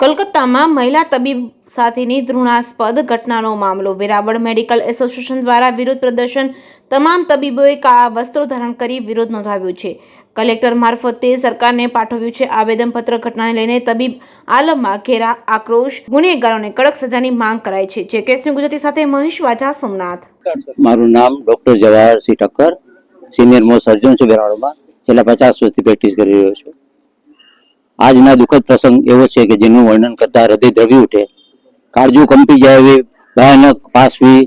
કોલકાતામાં મહિલા તબીબ સાથેની ઘૃણાસ્પદ ઘટનાનો મામલો. વેરાવળ મેડિકલ એસોસિએશન દ્વારા વિરોધ પ્રદર્શન. તમામ તબીબોએ કાળા વસ્ત્રો ધારણ કરી વિરોધ નોંધાવ્યો છે. કલેક્ટર મારફતે સરકારને પાઠવ્યું છે આવેદનપત્ર. ઘટનાને લઈને તબીબ આલમમાં ઘેરા આક્રોશ. ગુનેગારોને કડક સજાની માંગ કરાઈ છે. જે કેસની ગુજરાતી સાથે મહેશ વાજા, સોમનાથ. મારું નામ ડોક્ટર જવાહરસિંહ ઠક્કર, સિનિયર મોસ્ટ સર્જન છું વેરાવળમાં. છેલ્લા 50 વર્ષથી પ્રેક્ટિસ કરી રહ્યો છું. આજના દુઃખદ પ્રસંગ એવો છે કે જેનું વર્ણન કરતા હૃદય દ્રવી ઉઠે. કાળજું કંપી જાય એવી ભયાનક, પાશવી,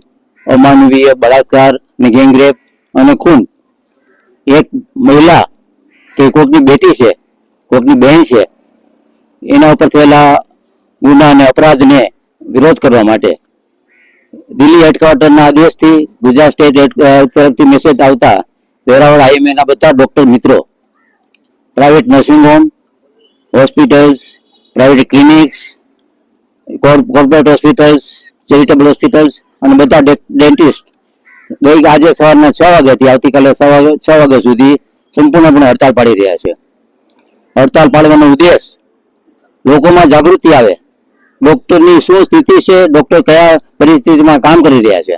અમાનવીય બળાત્કાર ને ગેંગરેપ અને ખૂન. એક મહિલા કે કોકની બેટી છે, કોકની બહેન છે, એના ઉપર થયેલા ગુના અને અપરાધને વિરોધ કરવા માટે દિલ્હી હેડક્વાર્ટરના આદેશથી ગુજરાત સ્ટેટ તરફથી મેસેજ આવતા વેરાવળ આઈએમએના બધા ડોક્ટર મિત્રો, private nursing home, hospitals, private clinics, corporate hospitals, charitable hospitals અને બધા ડેન્ટિસ્ટ આજે સવારના 6 વાગ્યાથી આવતીકાલે 6 વાગ્યા સુધી સંપૂર્ણપણે હડતાલ પાડી રહ્યા છે. હડતાલ પાડવાનો ઉદ્દેશ લોકોમાં જાગૃતિ આવે, ડોક્ટરની શું સ્થિતિ છે, ડોક્ટર કયા પરિસ્થિતિમાં કામ કરી રહ્યા છે.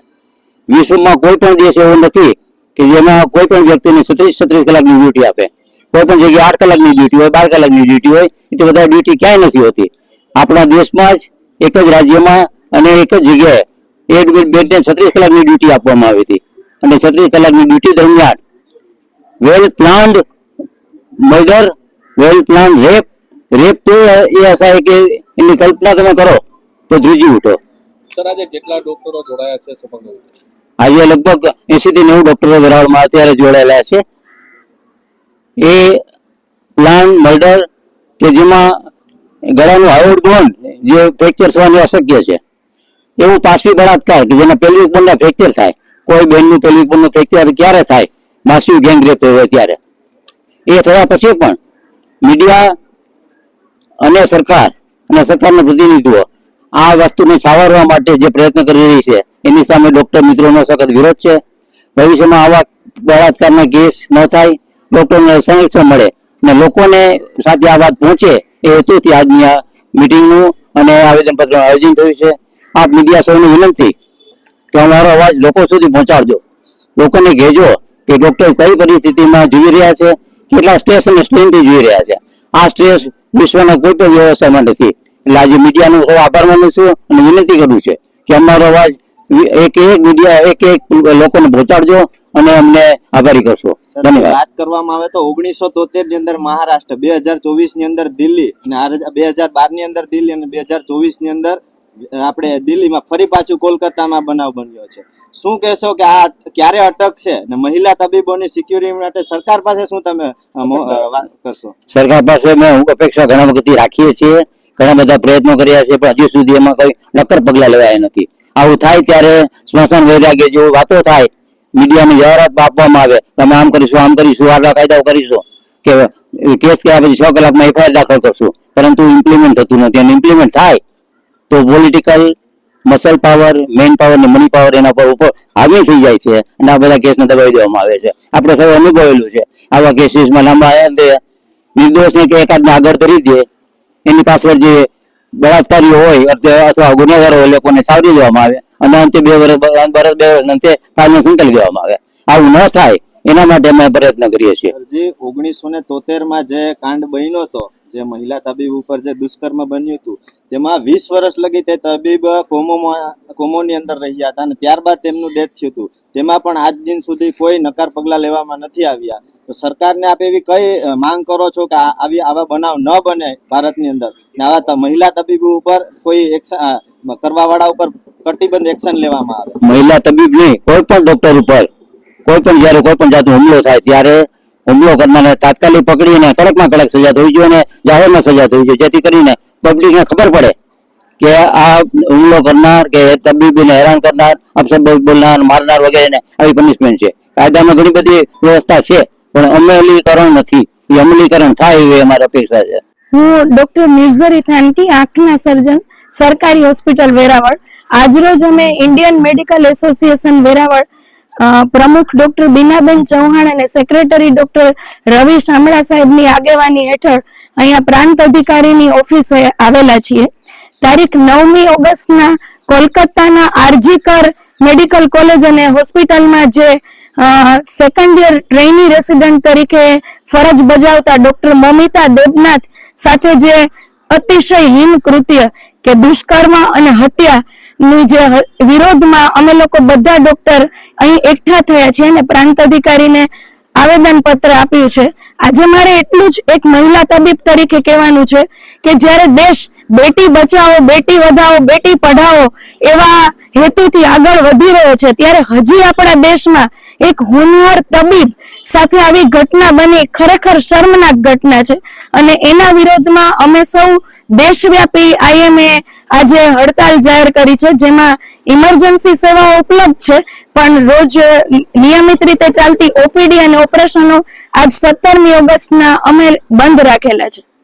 વિશ્વમાં કોઈ પણ દેશ એવો નથી કે જેમાં કોઈ પણ વ્યક્તિને 36 કલાકની ડ્યુટી આપે. કોઈ પણ જગ્યાએ 8 કલાકની ડ્યુટી હોય, 12 કલાકની ડ્યુટી હોય, એ બધા ડ્યુટી ક્યાંય નથી હોતી. આપણા દેશમાં જ એક જ રાજ્યમાં અને એક જ જગ્યાએ એડમિટ બેડને 36 કલાકની ડ્યુટી આપવામાં આવી હતી. અને 36 કલાકની ડ્યુટી દરમિયાન વેલ પ્લાન્ડ મર્ડર, વેલ પ્લાન્ડ રેપ તો એ હશે કે એની કલ્પના તમે કરો તો ધ્રુજી ઉઠો. સર, આજે કેટલા ડોક્ટરો જોડાયા છે સમગ્ર? આજે લગભગ 80 થી 90 ડોક્ટરો વેરાવળમાં અત્યારે જોડાયેલા છે. એ પ્લાન મર્ડર કે જેમાં ગળાનું હાર્ડ બોન જે ફ્રેક્ચર થવાનું અશક્ય છે, એવું પાશવી બળાત્કાર કે જેના પેલ્વિક બોનના ફ્રેક્ચર થાય. કોઈ બહેનનું પેલ્વિક બોનનું ફ્રેક્ચર ક્યારે થાય? માસિવ ગેંગરેપ હોય ત્યારે. એ થયા પછી પણ મીડિયા અને સરકાર અને સરકારના પ્રતિનિધિઓ આ વસ્તુને સાવરવા માટે જે પ્રયત્ન કરી રહી છે એની સામે ડોક્ટર મિત્રોનો સખત વિરોધ છે. ભવિષ્યમાં આવા બળાત્કારના કેસ ન થાય, ડોક્ટરને સંરક્ષણ મળે અને લોકોને સાથે આ વાત પહોંચે એ હેતુથી આજની આ મિટિંગનું અને આવેદનપત્રનું આયોજન થયું છે. આપ મીડિયા સૌને વિનંતી કે અમારો અવાજ લોકો સુધી પહોંચાડજો. લોકોને કહેજો કે ડોક્ટર કઈ પરિસ્થિતિમાં જીવી રહ્યા છે, કેટલા સ્ટ્રેસ અને સ્ટ્રેનથી જીવી રહ્યા છે. આ સ્ટ્રેસ વિશ્વના કોઈ પણ વ્યવસાયમાં નથી. એટલે આજે મીડિયાનો સૌ આભાર માનું છું અને વિનંતી કરું છે કે અમારો અવાજ એક મીડિયા એક લોકોને પહોંચાડજો અને અમને આભારી કરશો. ધન્યવાદ. વાત કરવામાં આવે તો 1973 ની અંદર મહારાષ્ટ્ર, 2024 ની અંદર દિલ્હી અને 2012 ની અંદર દિલ્હી અને 2024 ની અંદર આપણે દિલ્હીમાં ફરી પાછું કોલકાતામાં બનાવ બન્યો છે. શું કહેશો કે આ ક્યારે અટકશે અને મહિલા તબીબોની સિક્યુરિટી માટે સરકાર પાસે શું તમે વાત કરશો? સરકાર પાસે અમે અપેક્ષા ઘણા વખતથી રાખીએ છીએ, ઘણા બધા પ્રયત્નો કર્યા છે, પણ હજી સુધી એમાં કોઈ નક્કર પગલા લેવાયા નથી. આવું થાય ત્યારે સ્મશાન વૈરાગ્ય જેવી વાતો થાય, મીડિયાને જાહેરાત આપવામાં આવે તમે આમ કરીશું, આમ કરીશું, આટલા કાયદાઓ કરીશું, કે કેસ કર્યા પછી 6 કલાકમાં એફઆઈઆર દાખલ કરશું, પરંતુ ઇમ્પ્લિમેન્ટ થતું નથી. અને ઇમ્પ્લિમેન્ટ થાય તો political muscle power, man power ને મની પાવર એના પર હાવી થઈ જાય છે અને આ બધા કેસને દબાવી દેવામાં આવે છે. આપણે સૌ અનુભવેલું છે. આવા કેસીસમાં લાંબા નિર્દોષને કે એકાદને આગળ કરી દે, એની પાછળ જે બળાત્કારીઓ હોય અથવા ગુનેગારો હોય લોકોને સાવરી દેવામાં આવે અને અંતે 2 વર્ષ અંતે કાયદો સંકલી દેવામાં આવે. આવું ન થાય એના માટે અમે પ્રયત્ન કરીએ છીએ. જે 1973 જે કાંડ બન્યો હતો, જે મહિલા તબીબ ઉપર જે દુષ્કર્મ બન્યું હતું, તેમાં 20 વર્ષ લગી તે તબીબ કોમોની અંદર રહ્યા હતા અને ત્યારબાદ તેમનું ડેથ થયું હતું. તેમાં પણ આજ દિન સુધી કોઈ નક્કર પગલા લેવામાં નથી આવ્યા. તો સરકારને આપ એવી કઈ માંગ કરો છો કે આવા બનાવ ન બને ભારતની અંદર ને આવા મહિલા તબીબો ઉપર કોઈ એક્શન કરવા વાળા ઉપર કટિબંધ એક્શન લેવામાં આવે? મહિલા તબીબ નહીં, કોઈ પણ ડોક્ટર ઉપર કોઈ પણ જયારે કોઈ પણ જાતનો હુમલો થાય ત્યારે હુમલો કરનારને તાત્કાલિક પકડીને કડકમાં કડક સજા થવી જોઈએ અને જાહેરમાં સજા થવી જોઈએ, જેથી કરીને પબ્લિકને ખબર પડે કે આ હુમલો કરનાર કે તબીબીને હેરાન કરનાર, અપશબ્દ બોલનાર, મારનાર વગેરેને આવી પનિશમેન્ટ છે. કાયદામાં ઘણી બધી વ્યવસ્થા છે પણ અમલીકરણ નથી. એ અમલીકરણ થાય એવી અમારી અપેક્ષા છે. હું ડોક્ટર મિર્ઝરી થાનકી, આંખના સર્જન, સરકારી હોસ્પિટલ વેરાવળ. આજરોજ અમે ઇન્ડિયન મેડિકલ એસોસિએશન વેરાવળ પ્રમુખ ડોક્ટર બીનાબેન ચૌહાણ અને સેક્રેટરી ડોક્ટર રવિ શામળા સાહેબની આગેવાની હેઠળ અહીંયા પ્રાંત અધિકારીની ઓફિસે આવેલા છીએ. તારીખ 9મી ઓગસ્ટના કોલકાતાના આરજીકર મેડિકલ કોલેજ અને હોસ્પિટલમાં જે સેકન્ડ યર ટ્રેની રેસિડન્ટ તરીકે ફરજ બજાવતા ડોક્ટર મોમિતા દેબનાથ સાથે જે અતિશય હીન કૃત્ય કે દુષ્કર્મ અને હત્યાની જે વિરોધમાં અમે લોકો બધા ડોક્ટર અહીં એકઠા થયા છીએ અને પ્રાંત અધિકારીને આવેદન પત્ર આપ્યું છે. આજે મારે એટલું જ એક મહિલા તબીબ તરીકે કહેવાનું છે કે જ્યારે દેશ બેટી બચાવો, બેટી વધાવો, બેટી પઢાઓ એવા હેતુથી આગળ વધી રહ્યો છે, ત્યારે હજી આપણા દેશમાં એક હોનહાર તબીબ સાથે આવી ઘટના બની ખરેખર શર્મનાક ઘટના છે અને એના વિરોધમાં અમે સૌ દેશવ્યાપી IMA આજે હડતાલ જાહેર કરી છે, જેમાં ઇમરજન્સી સેવાઓ ઉપલબ્ધ છે પણ રોજ નિયમિત રીતે ચાલતી OPD અને ઓપરેશનો આજ 17મી ઓગસ્ટના અમે બંધ રાખેલા છે.